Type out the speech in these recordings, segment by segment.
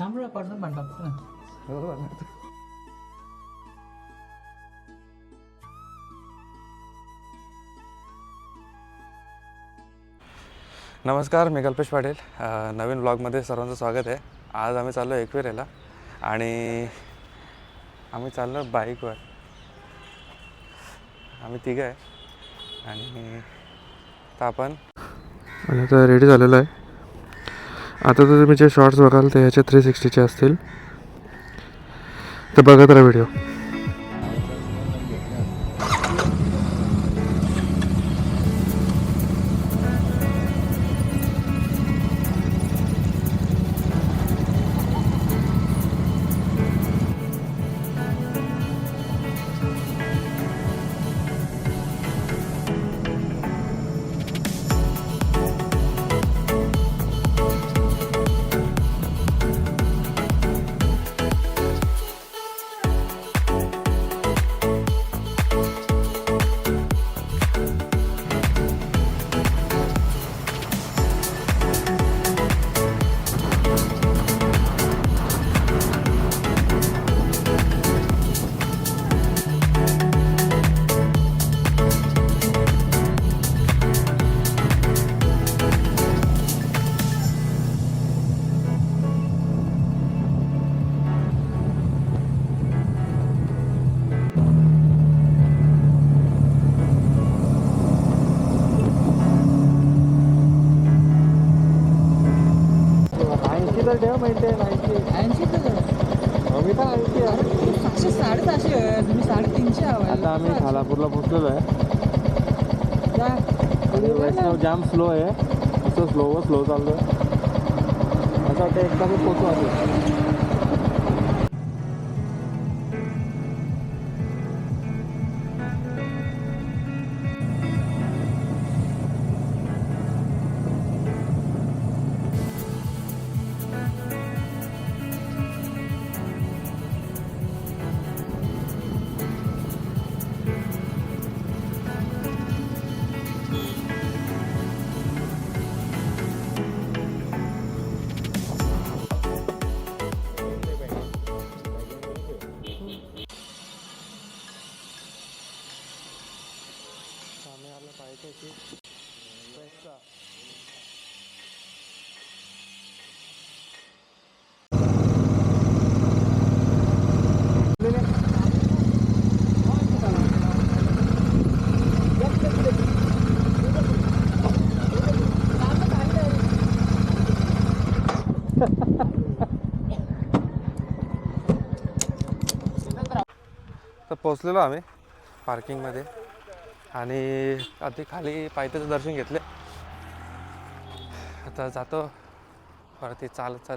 थांबला पडणार म्हणतात ना. हो. नमस्कार, मी कल्पेश पाटील. नवीन ब्लॉगमध्ये सर्वांचं स्वागत आहे. आज आम्ही चाललो एकविरेला आणि आम्ही चाललो बाईकवर. आम्ही तिघं आहे आणि आपण आता रेडी झालेलो आहे. आता तर तुम्ही जे शॉर्ट्स बघाल ते ह्याचे 360चे असतील, तर बघत राहा व्हिडिओ. आता आम्ही खालापूरला पोहोचलेलो आहे आणि वैष्णव जाम स्लो आहे. असं स्लो चाललो आहे. असं वाटतं एकदा मी पोहोचू आलो. तर पोचलेलो आम्ही पार्किंगमध्ये आणि आधी खाली पायथ्याचं दर्शन घेतलं. आता जातो वरती चालत.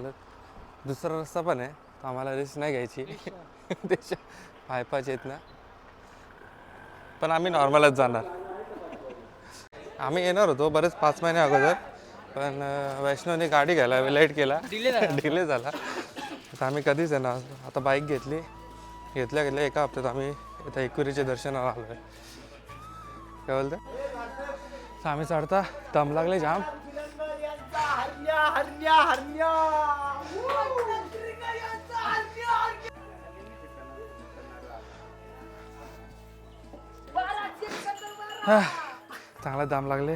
दुसरा रस्ता पण आहे, तर आम्हाला रिस्क नाही घ्यायची. त्याच्या पायपाचे आहेत ना, पण आम्ही नॉर्मलच जाणार. आम्ही येणार होतो बरेच 5 महिने अगोदर, पण वैष्णवने गाडी घ्यायला लेट केला, डिले झाला. तर आम्ही कधीच येणार. आता बाईक घेतल्या एका हप्त्यात आम्ही इथं एकविरीचे दर्शनाला आलो आहे. काय बोलतं? तर आम्ही चढता दम लागले जाम. चांगला दम लागले.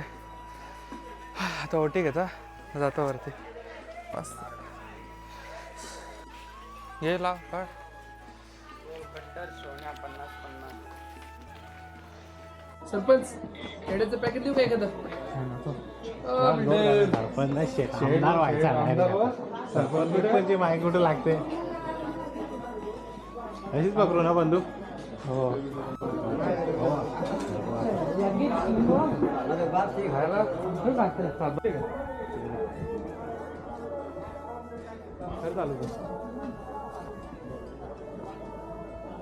आता ओटी घेता जातो वरती. मस्त ये ला काढ. सरपंच खेड्याचं पॅकेट देऊ का एखादं? सरपंच माहिती कुठे लागते अशीच पकडू ना बंधू. हो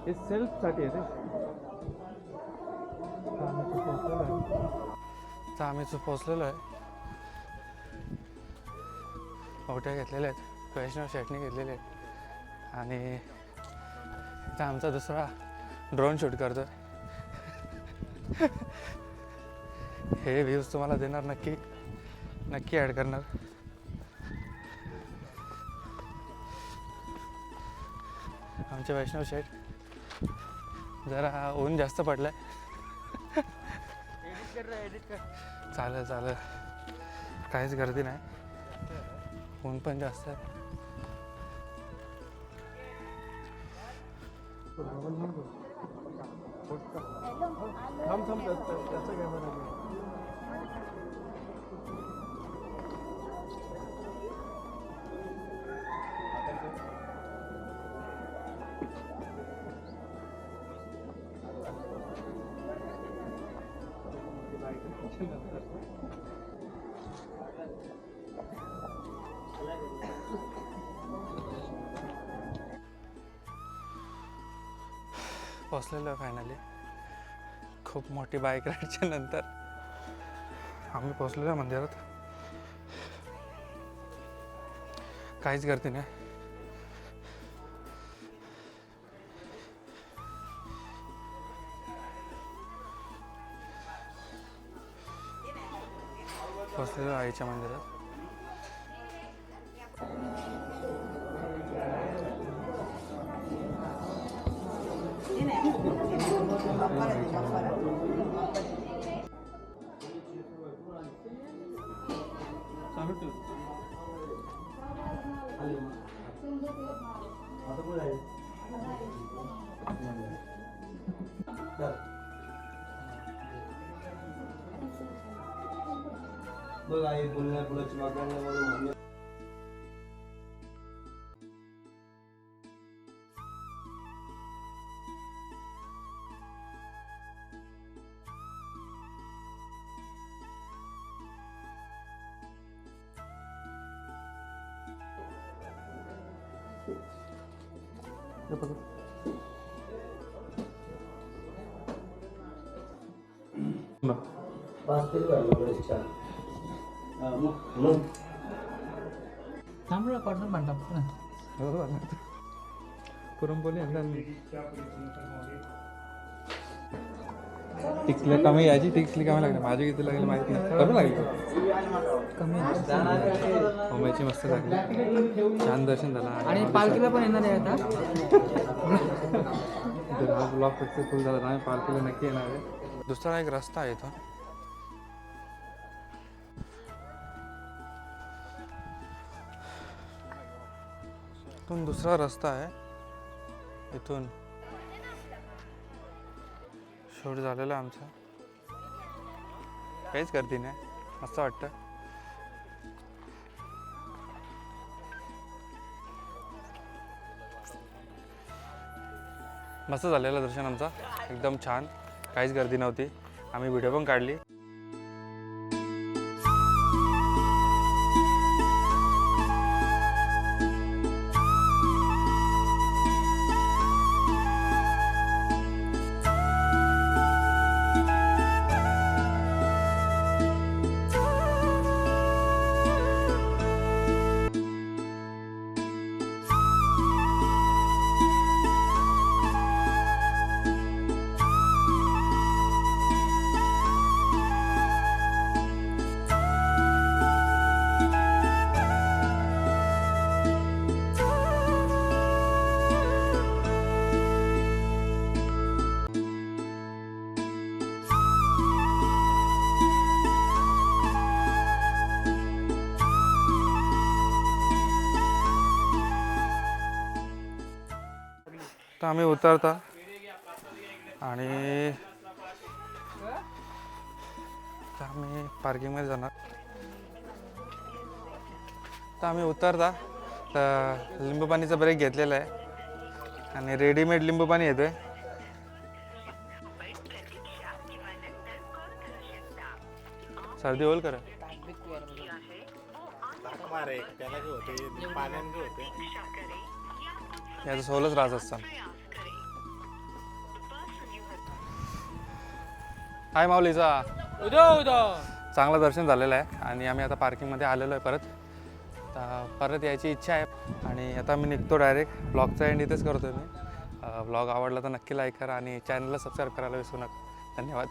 हे सेल्फसाठी आहे ते. तर आम्ही पोचलेलो आहे. ओट्या घेतलेल्या आहेत, वैष्णव चटणी घेतलेली आहे आणि इथं आमचा दुसरा ड्रोन शूट करतो. हे व्ह्यूज तुम्हाला देणार, नक्की ॲड करणार. आमचे वैष्णव शेठ जरा ऊन जास्त पडलं आहे. चालेल चालेल, काहीच गर्दी नाही, ऊन पण जास्त आहे. पोचलेलो आहे फायनली. खूप मोठी बाईक राईडच्या नंतर आम्ही पोचलेलो आहे मंदिरात. काहीच गर्दी नाही. पोचलेलो आईच्या मंदिरात. बघ आई बोलण्या पुढची मागण्या पाच तरी वाढलं छान. थांबला कॉर्नर म्हणतात ना. पुरणपोळी टिकल्या कमी यायची, टिकली कमी लागली. माझी किती लागली माहिती नाही, कमी लागली. कमी होमायची मस्त लागली, छान दर्शन झालं. आणि पालखीला पण येणार आहे आता. जर हा ब्लॉग सक्सेसफुल झाला तर आम्ही पालखीला नक्की येणार आहे. दुसरा एक रस्ता आहे इथं. इथून दुसरा रस्ता आहे. इथून शूट झालेला आमचा. काहीच गर्दी नाही, मस्त वाटतं. मस्त झालेलं दर्शन आमचा, एकदम छान, काहीच गर्दी नव्हती. आम्ही व्हिडिओ पण काढली. तर आम्ही उतरता आणि आम्ही पार्किंगमध्ये जाणार. तर आम्ही उतरता तर लिंबू पाणीचा ब्रेक घेतलेला आहे आणि रेडीमेड लिंबू पाणी येते. सर्दी होईल करा. याचा सोलच राज असतात. हाय माऊलीचा चांगलं दर्शन झालेलं आहे आणि आम्ही आता पार्किंगमध्ये आलेलो आहे परत. परत यायची इच्छा आहे आणि आता मी निघतो डायरेक्ट. ब्लॉगचा एंड इथेच करतो मी. ब्लॉग आवडला तर नक्की लाईक करा आणि चॅनलला सबस्क्राईब करायला विसरू नका. धन्यवाद.